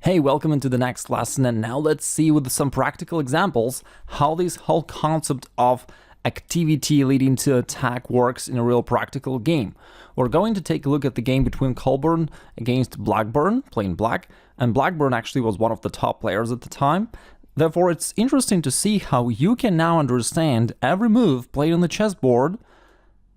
Hey, welcome into the next lesson, and now let's see with some practical examples how this whole concept of activity leading to attack works in a real practical game. We're going to take a look at the game between Colburn against Blackburn, playing black, and Blackburn actually was one of the top players at the time. Therefore, it's interesting to see how you can now understand every move played on the chessboard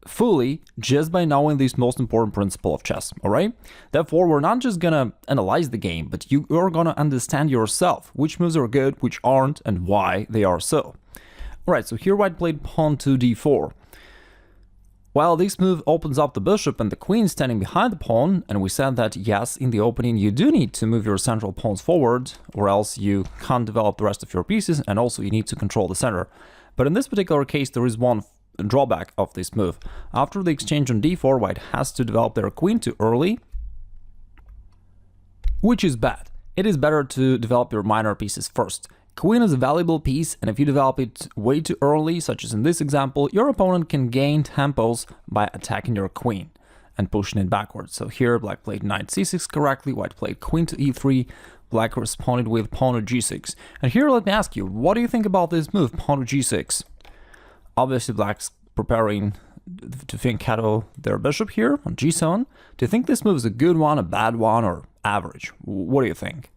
fully just by knowing this most important principle of chess, all right? Therefore, we're not just gonna analyze the game, but you're gonna understand yourself which moves are good, which aren't, and why they are so. All right, so here white played pawn to d4. Well, this move opens up the bishop and the queen standing behind the pawn, and we said that yes, in the opening you do need to move your central pawns forward, or else you can't develop the rest of your pieces, and also you need to control the center. But in this particular case, there is one drawback of this move. After the exchange on d4, white has to develop their queen too early, which is bad. It is better to develop your minor pieces first. Queen is a valuable piece, and if you develop it way too early, such as in this example, your opponent can gain tempos by attacking your queen and pushing it backwards. So here black played knight c6 correctly, white played queen to e3, black responded with pawn to g6. And here let me ask you, what do you think about this move, pawn to g6? Obviously, black's preparing to fianchetto their bishop here on g7. Do you think this move is a good one, a bad one, or average? What do you think?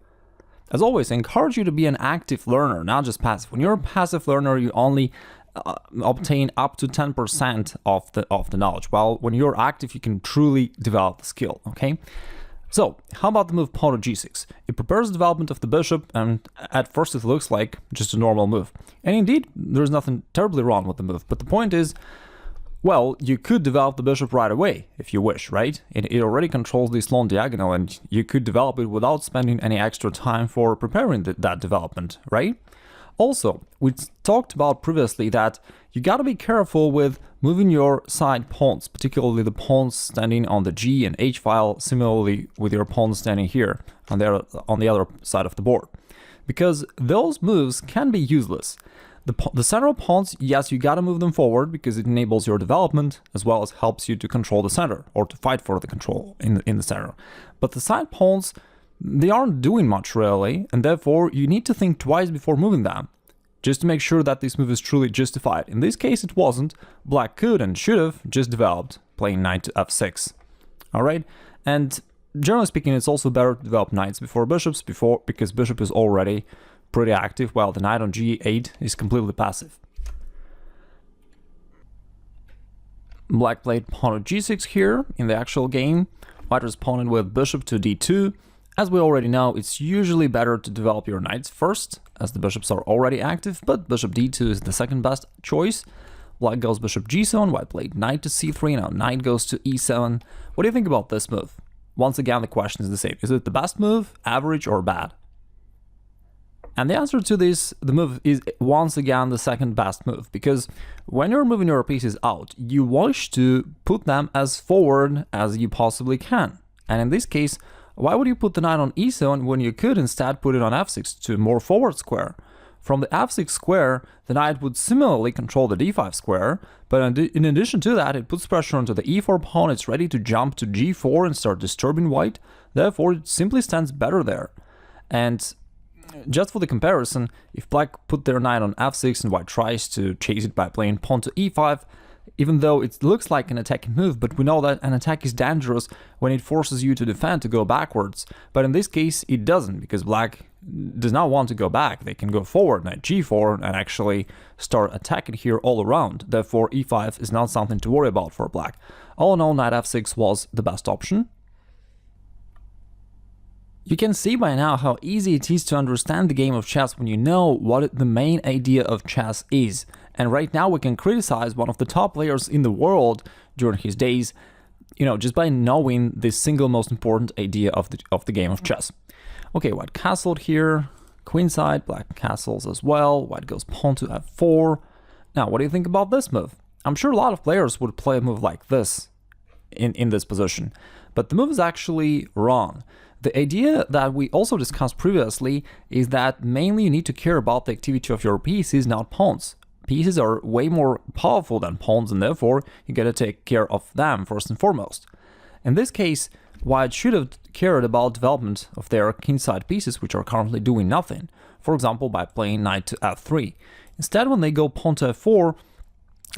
As always, I encourage you to be an active learner, not just passive. When you're a passive learner, you only obtain up to 10% of the knowledge. While when you're active, you can truly develop the skill, okay? So, how about the move pawn to g6? It prepares the development of the bishop, and at first it looks like just a normal move. And indeed, there's nothing terribly wrong with the move, but the point is, well, you could develop the bishop right away, if you wish, right? It already controls this long diagonal, and you could develop it without spending any extra time for preparing that development, right? Also, we talked about previously that you gotta be careful with moving your side pawns, particularly the pawns standing on the G and H file, similarly with your pawns standing here on the other side of the board. Because those moves can be useless. The central pawns, yes, you gotta move them forward because it enables your development as well as helps you to control the center or to fight for the control in the center. But the side pawns, they aren't doing much really, and therefore you need to think twice before moving them, just to make sure that this move is truly justified. In this case it wasn't. Black could and should have just developed, playing knight to f6. Alright, and generally speaking it's also better to develop knights before bishops, because bishop is already pretty active, while the knight on g8 is completely passive. Black played pawn to g6 here in the actual game. White responded with bishop to d2. As we already know, it's usually better to develop your knights first, as the bishops are already active, but bishop d2 is the second best choice. Black goes bishop g7, white played knight to c3, now knight goes to e7. What do you think about this move? Once again, the question is the same. Is it the best move, average, or bad? And the answer to this, the move is once again the second best move, because when you're moving your pieces out, you wish to put them as forward as you possibly can. And in this case, why would you put the knight on e7 when you could instead put it on f6 to a more forward square? From the f6 square, the knight would similarly control the d5 square, but in addition to that, it puts pressure onto the e4 pawn. It's ready to jump to g4 and start disturbing white, therefore it simply stands better there. And just for the comparison, if black put their knight on f6 and white tries to chase it by playing pawn to e5, even though it looks like an attacking move, but we know that an attack is dangerous when it forces you to defend, to go backwards. But in this case, it doesn't, because black does not want to go back. They can go forward, knight g4, and actually start attacking here all around. Therefore, e5 is not something to worry about for black. All in all, knight f6 was the best option. You can see by now how easy it is to understand the game of chess when you know what the main idea of chess is. And right now we can criticize one of the top players in the world during his days, just by knowing the single most important idea of the game of chess. Okay, white castled here, queenside, black castles as well, white goes pawn to f4. Now, what do you think about this move? I'm sure a lot of players would play a move like this in this position, but the move is actually wrong. The idea that we also discussed previously is that mainly you need to care about the activity of your pieces, not pawns. Pieces are way more powerful than pawns, and therefore you gotta take care of them first and foremost. In this case, white should have cared about development of their kingside pieces, which are currently doing nothing, for example by playing knight to f3. Instead, when they go pawn to f4,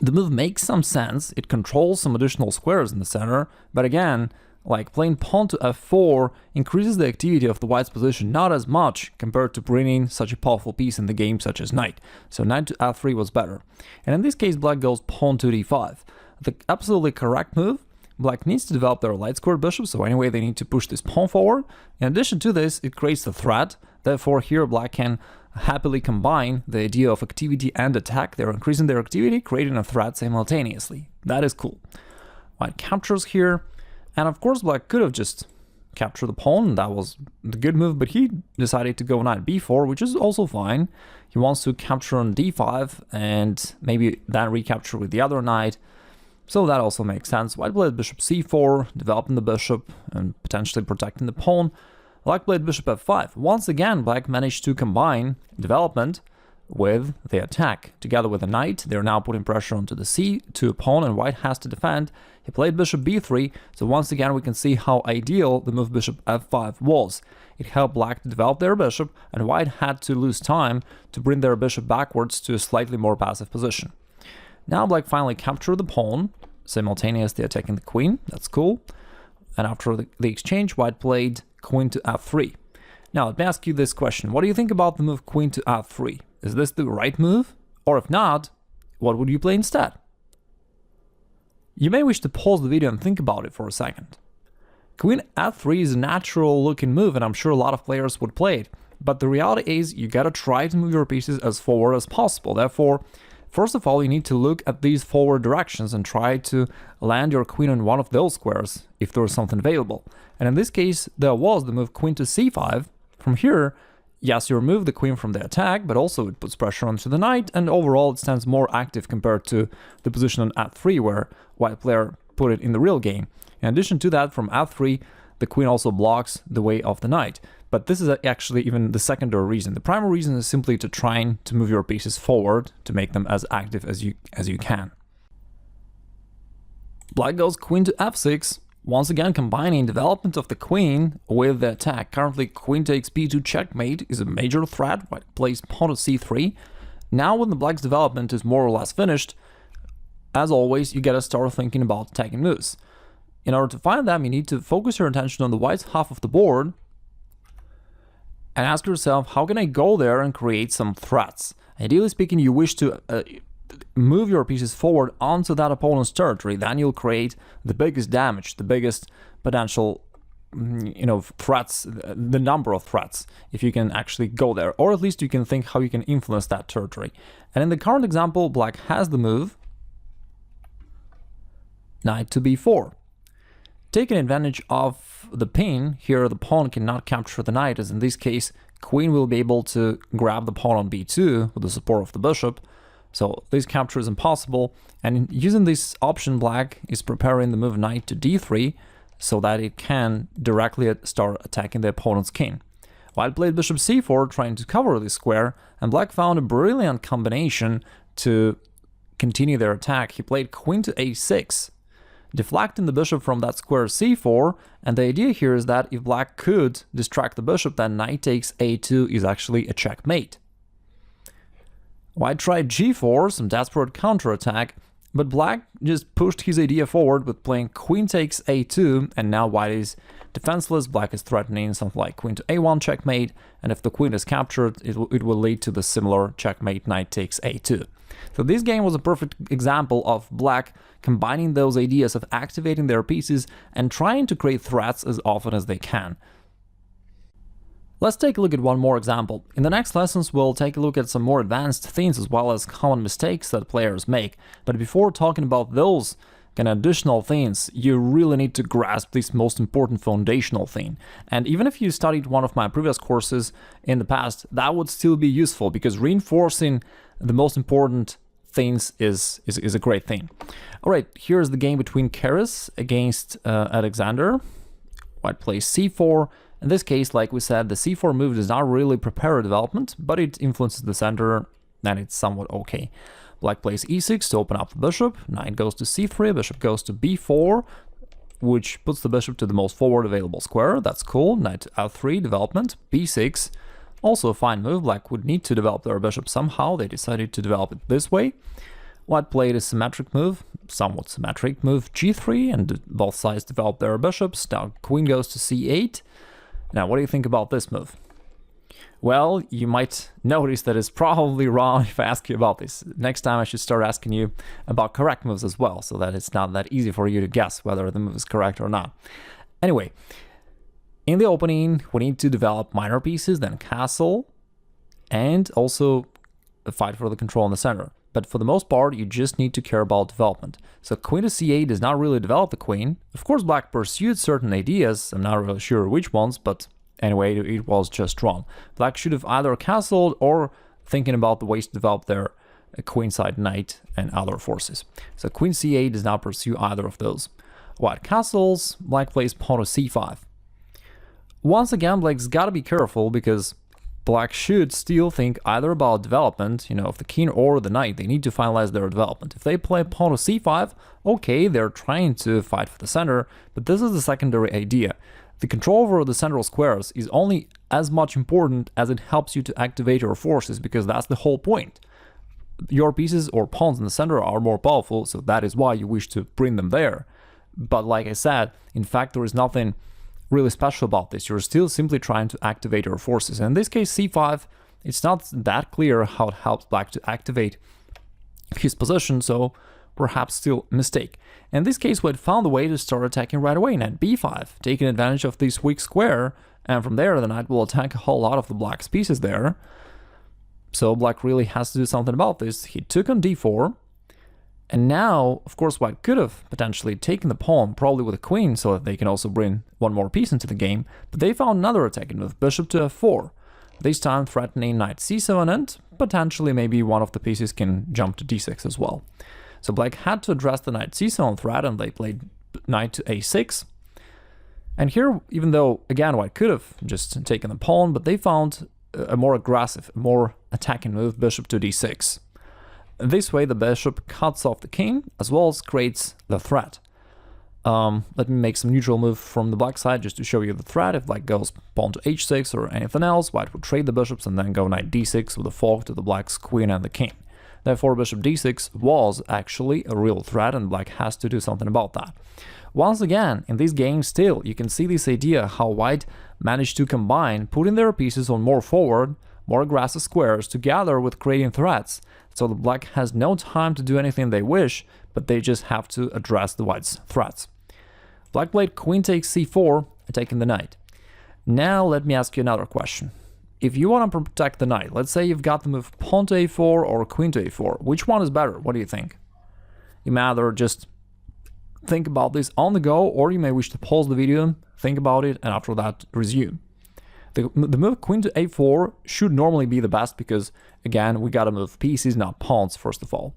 the move makes some sense, it controls some additional squares in the center, but again, like playing pawn to f4 increases the activity of the white's position not as much compared to bringing such a powerful piece in the game such as knight. So knight to f3 was better. And in this case, black goes pawn to d5. The absolutely correct move. Black needs to develop their light squared bishop, so anyway they need to push this pawn forward. In addition to this, it creates the threat. Therefore here black can happily combine the idea of activity and attack. They're increasing their activity, creating a threat simultaneously. That is cool. White captures here. And of course, black could have just captured the pawn, that was the good move, but he decided to go knight b4, which is also fine. He wants to capture on d5 and maybe then recapture with the other knight, so that also makes sense. White played bishop c4, developing the bishop and potentially protecting the pawn. Black played bishop f5. Once again, black managed to combine development with the attack. Together with the knight, they're now putting pressure onto the c2 pawn, and white has to defend. He played bishop b3, so once again we can see how ideal the move bishop f5 was. It helped black to develop their bishop, and white had to lose time to bring their bishop backwards to a slightly more passive position. Now black finally captured the pawn, simultaneously attacking the queen. That's cool. And after the exchange, white played queen to f3. Now let me ask you this question. What do you think about the move queen to f3? Is this the right move? Or if not, what would you play instead? You may wish to pause the video and think about it for a second. Queen f3 is a natural looking move and I'm sure a lot of players would play it, but the reality is you gotta try to move your pieces as forward as possible. Therefore, first of all, you need to look at these forward directions and try to land your queen on one of those squares if there is something available. And in this case, there was the move queen to c5. From here, yes, you remove the queen from the attack, but also it puts pressure onto the knight, and overall it stands more active compared to the position on f3 where white player put it in the real game. In addition to that, from f3, the queen also blocks the way of the knight. But this is actually even the secondary reason. The primary reason is simply to trying to move your pieces forward to make them as active as you can. Black goes queen to f6. Once again, combining development of the queen with the attack. Currently, queen takes b2 checkmate is a major threat. White plays pawn to c3. Now, when the black's development is more or less finished, as always, you gotta start thinking about attacking moves. In order to find them, you need to focus your attention on the white's half of the board and ask yourself, how can I go there and create some threats? Ideally speaking, you wish to move your pieces forward onto that opponent's territory, then you'll create the biggest damage, the biggest potential, threats, the number of threats, if you can actually go there, or at least you can think how you can influence that territory. And in the current example, black has the move knight to b4. Taking advantage of the pin, here the pawn cannot capture the knight, as in this case, queen will be able to grab the pawn on b2 with the support of the bishop. So this capture is impossible, and using this option, black is preparing the move knight to d3 so that it can directly start attacking the opponent's king. White played bishop c4 trying to cover this square, and black found a brilliant combination to continue their attack. He played queen to a6, deflecting the bishop from that square c4, and the idea here is that if black could distract the bishop, then knight takes a2 is actually a checkmate. White tried g4, some desperate counterattack, but black just pushed his idea forward with playing queen takes a2, and now white is defenseless. Black is threatening something like queen to a1 checkmate, and if the queen is captured, it will lead to the similar checkmate knight takes a2. So this game was a perfect example of black combining those ideas of activating their pieces and trying to create threats as often as they can. Let's take a look at one more example. In the next lessons, we'll take a look at some more advanced things as well as common mistakes that players make. But before talking about those kind of additional things, you really need to grasp this most important foundational thing. And even if you studied one of my previous courses in the past, that would still be useful because reinforcing the most important things is a great thing. All right, here's the game between Keres against Alexander. White plays c4. In this case, like we said, the c4 move does not really prepare a development, but it influences the center, and it's somewhat okay. Black plays e6 to open up the bishop, knight goes to c3, bishop goes to b4. which puts the bishop to the most forward available square. That's cool. Knight to f3, development. b6, also a fine move. Black would need to develop their bishop somehow. They decided to develop it this way. White played a symmetric move, somewhat symmetric move, g3, and both sides developed their bishops. Now queen goes to c8. Now, what do you think about this move? Well, you might notice that it's probably wrong if I ask you about this. Next time I should start asking you about correct moves as well, so that it's not that easy for you to guess whether the move is correct or not. Anyway, in the opening, we need to develop minor pieces, then castle, and also fight for the control in the center. But for the most part, you just need to care about development. So queen to c8 does not really develop the queen. Of course, black pursued certain ideas. I'm not really sure which ones, but anyway, it was just wrong. Black should have either castled or thinking about the ways to develop their queenside knight and other forces. So queen c8 does not pursue either of those. White castles, black plays pawn to c5. Once again, black's got to be careful because black should still think either about development, of the king or the knight. They need to finalize their development. If they play pawn to c5, okay, they're trying to fight for the center, but this is the secondary idea. The control over the central squares is only as much important as it helps you to activate your forces, because that's the whole point. Your pieces or pawns in the center are more powerful, so that is why you wish to bring them there. But like I said, in fact, there is nothing really special about this. You're still simply trying to activate your forces. And in this case, c5, it's not that clear how it helps black to activate his position, so perhaps still a mistake. In this case, White found a way to start attacking right away. Knight b5, taking advantage of this weak square, and from there the knight will attack a whole lot of the black's pieces there. So black really has to do something about this. He took on d4, and now, of course, White could have potentially taken the pawn, probably with a queen, so that they can also bring one more piece into the game, but they found another attacking move, bishop to f4, this time threatening knight c7, and potentially maybe one of the pieces can jump to d6 as well. So black had to address the knight c7 threat, and they played knight to a6. And here, even though, again, White could have just taken the pawn, but they found a more aggressive, more attacking move, bishop to d6. This way, the bishop cuts off the king, as well as creates the threat. Let me make some neutral move from the black side just to show you the threat. If black goes pawn to h6 or anything else, White would trade the bishops and then go knight d6 with a fork to the black's queen and the king. Therefore, bishop d6 was actually a real threat, and black has to do something about that. Once again, in this game still, you can see this idea how White managed to combine putting their pieces on more forward, more aggressive squares together with creating threats. So the black has no time to do anything they wish, but they just have to address the white's threats. Black played queen takes c4, attacking the knight. Now let me ask you another question. If you want to protect the knight, let's say you've got the move pawn to a4 or queen to a4, which one is better? What do you think? You may either just think about this on the go, or you may wish to pause the video, think about it, and after that resume. The move queen to a4 should normally be the best because, again, we gotta move pieces, not pawns, first of all.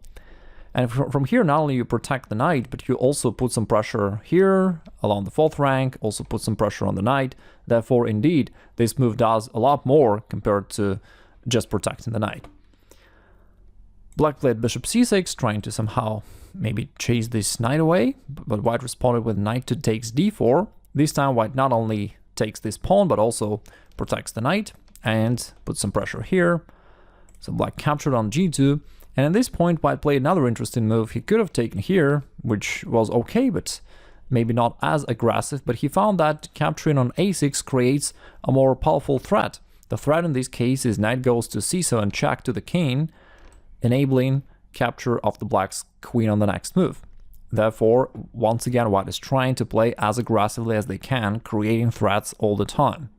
And from here, not only you protect the knight, but you also put some pressure here along the fourth rank, also put some pressure on the knight. Therefore, indeed, this move does a lot more compared to just protecting the knight. Black played bishop c6, trying to somehow maybe chase this knight away, but White responded with knight to takes d4. This time, White not only takes this pawn, but also protects the knight and puts some pressure here. So Black captured on g2. And at this point, White played another interesting move. He could have taken here, which was okay, but maybe not as aggressive. But he found that capturing on a6 creates a more powerful threat. The threat in this case is knight goes to c7 check to the king, enabling capture of the black's queen on the next move. Therefore, once again, White is trying to play as aggressively as they can, creating threats all the time.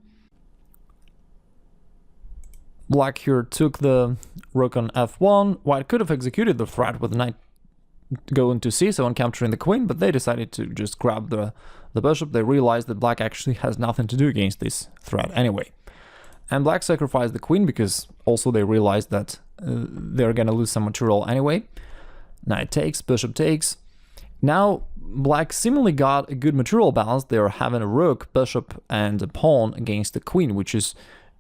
Black here took the rook on f1. White could have executed the threat with the knight going to c7, capturing the queen, but they decided to just grab the bishop. They realized that black actually has nothing to do against this threat anyway. And black sacrificed the queen because also they realized that they're gonna lose some material anyway. Knight takes, bishop takes. Now, black seemingly got a good material balance. They're having a rook, bishop, and a pawn against the queen, which is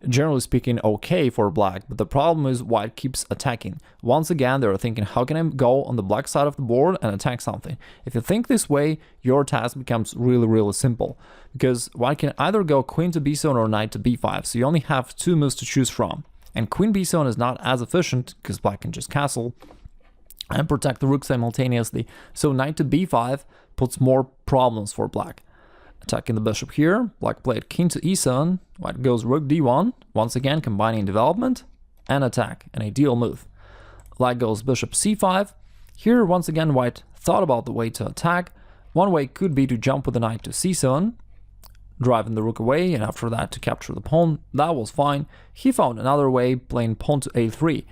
generally speaking, okay for black, but the problem is white keeps attacking. Once again, they're thinking, how can I go on the black side of the board and attack something? If you think this way, your task becomes really simple, because white can either go queen to b7 or knight to b5, so you only have 2 moves to choose from. And queen b7 is not as efficient, because black can just castle and protect the rook simultaneously, so knight to b5 puts more problems for black. Attacking the bishop here, black played king to e7, white goes rook d1, once again combining development and attack, an ideal move. Black goes bishop c5, here once again white thought about the way to attack. One way could be to jump with the knight to c7, driving the rook away, and after that to capture the pawn. That was fine. He found another way, playing pawn to a3.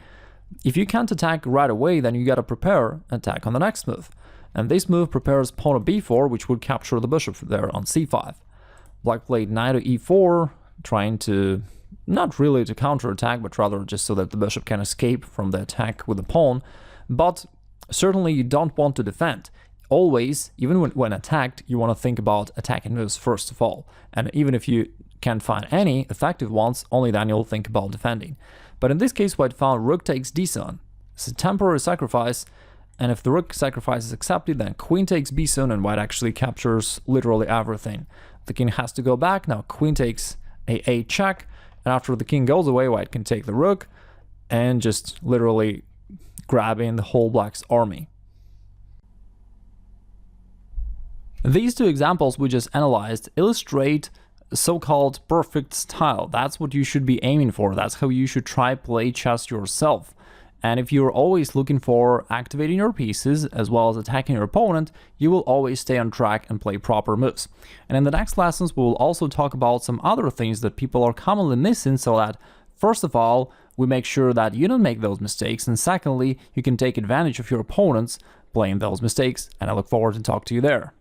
If you can't attack right away, then you gotta prepare attack on the next move. And this move prepares pawn to b4, which would capture the bishop there on c5. Black played knight to e4, trying to, not really to counterattack, but rather just so that the bishop can escape from the attack with the pawn. But certainly you don't want to defend. Always, even when attacked, you want to think about attacking moves first of all. And even if you can't find any effective ones, only then you'll think about defending. But in this case, white found rook takes d7. It's a temporary sacrifice. And if the rook sacrifice is accepted, then queen takes b7 and white actually captures literally everything. The king has to go back, now queen takes a8 check, and after the king goes away, white can take the rook and just literally grabbing the whole black's army. These two examples we just analyzed illustrate so-called perfect style. That's what you should be aiming for. That's how you should try play chess yourself. And if you're always looking for activating your pieces as well as attacking your opponent, you will always stay on track and play proper moves. And in the next lessons, we will also talk about some other things that people are commonly missing, so that first of all, we make sure that you don't make those mistakes, and secondly, you can take advantage of your opponents playing those mistakes. And I look forward to talk to you there.